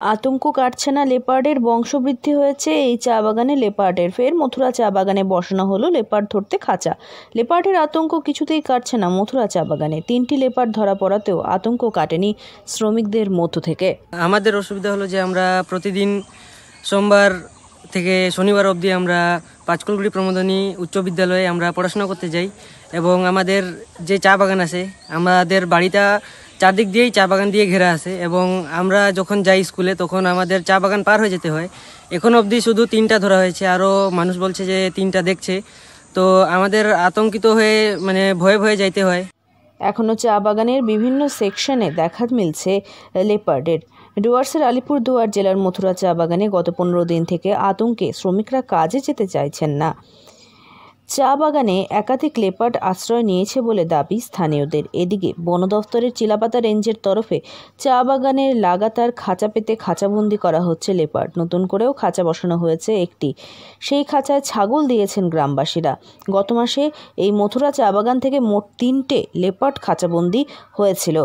আতঙ্ক কাটছে না লেপার্ডের, বংশবৃদ্ধি হয়েছে এই চা বাগানে লেপার্ডের। ফের মথুরা চা বাগানে বসানো হলো লেপার্ড ধরতে খাঁচা। লেপার্ডের আতঙ্ক কিছুতেই কাটছে না মথুরা চা বাগানে। 3টি লেপার্ড ধরা পড়াতেও আতঙ্ক কাটেনি শ্রমিকদের মধ্য থেকে। আমাদের অসুবিধা হলো যে আমরা প্রতিদিন সোমবার থেকে শনিবার অবধি আমরা পাঁচকুলগুড়ি প্রমোদনী উচ্চ বিদ্যালয়ে আমরা পড়াশোনা করতে যাই এবং আমাদের যে চা বাগান আছে, আমাদের বাড়িটা চারদিক দিয়েই চা বাগান দিয়ে ঘেরা আছে এবং আমরা যখন যাই স্কুলে তখন আমাদের চা বাগান পার হয়ে যেতে হয়। এখন অবধি শুধু 3টা ধরা হয়েছে, আরও মানুষ বলছে যে 3টা দেখছে। তো আমাদের আতঙ্কিত হয়ে ভয়ে ভয়ে যাইতে হয়। এখনও চা বাগানের বিভিন্ন সেকশনে দেখা মিলছে লেপার্ডের। ডুয়ার্সের আলিপুরদুয়ার জেলার মথুরা চা বাগানে গত 15 দিন থেকে আতঙ্কে শ্রমিকরা কাজে যেতে চাইছেন না। চা বাগানে একাধিক লেপার্ড আশ্রয় নিয়েছে বলে দাবি স্থানীয়দের। এদিকে বন দফতরের চিলাপাতা রেঞ্জের তরফে চা বাগানের লাগাতার খাঁচা পেতে খাঁচাবন্দি করা হচ্ছে লেপার্ড। নতুন করেও খাঁচা বসানো হয়েছে একটি। সেই খাঁচায় ছাগল দিয়েছেন গ্রামবাসীরা। গত মাসে এই মথুরা চা বাগান থেকে মোট 3টে লেপার্ড খাঁচাবন্দি হয়েছিল।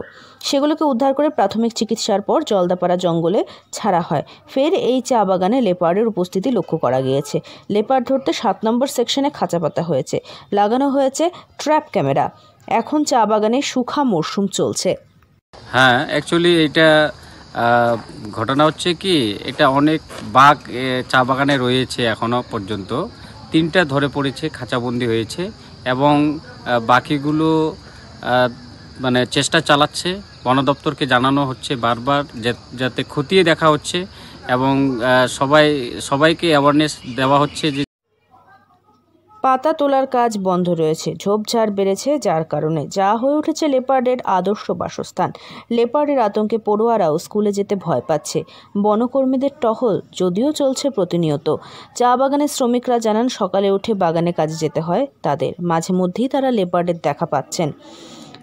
সেগুলোকে উদ্ধার করে প্রাথমিক চিকিৎসার পর জলদাপাড়া জঙ্গলে ছাড়া হয়। ফের এই চা বাগানে লেপার্ডের উপস্থিতি লক্ষ্য করা গিয়েছে। লেপার্ড ধরতে 7 নম্বর সেকশনে খাঁচা পাতা হয়েছে, লাগানো হয়েছে ট্র্যাপ ক্যামেরা। এখন চা বাগানে শুখা মরশুম চলছে। হ্যাঁ, অ্যাকচুয়ালি এটা ঘটনা হচ্ছে কি, এটা অনেক বাঘ চা বাগানে রয়েছে এখনো পর্যন্ত। 3টা ধরে পড়েছে, খাঁচাবন্দি হয়েছে এবং বাকিগুলো চেষ্টা চালাচ্ছে। বন দপ্তরকে জানানো হচ্ছে বারবার যাতে খতিয়ে দেখা হচ্ছে এবং সবাইকে অ্যাওয়ারনেস দেওয়া হচ্ছে যে পাতা তোলার কাজ বন্ধ রয়েছে, ঝোপঝাড় বেড়েছে, যার কারণে যা হয়ে উঠেছে লেপার্ডের আদর্শ বাসস্থান। লেপার্ডের আতঙ্কে পড়ুয়ারাও স্কুলে যেতে ভয় পাচ্ছে। বনকর্মীদের টহল যদিও চলছে প্রতিনিয়ত। চা বাগানের শ্রমিকরা জানান সকালে উঠে বাগানে কাজে যেতে হয় তাদের। মাঝে মধ্যেই তারা লেপার্ডের দেখা পাচ্ছেন।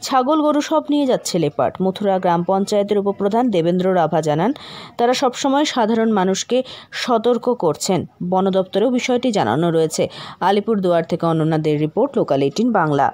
ছাগল গরু সব নিয়ে যাচ্ছে লেপার্ড। মথুরা গ্রাম পঞ্চায়েতের উপপ্রধান দেবেন্দ্র রাভা জানান তারা সবসময় সাধারণ মানুষকে সতর্ক করছেন। বন দপ্তরেও বিষয়টি জানানো রয়েছে। আলিপুরদুয়ার থেকে অনন্যা দের রিপোর্ট, লোকাল 18 বাংলা।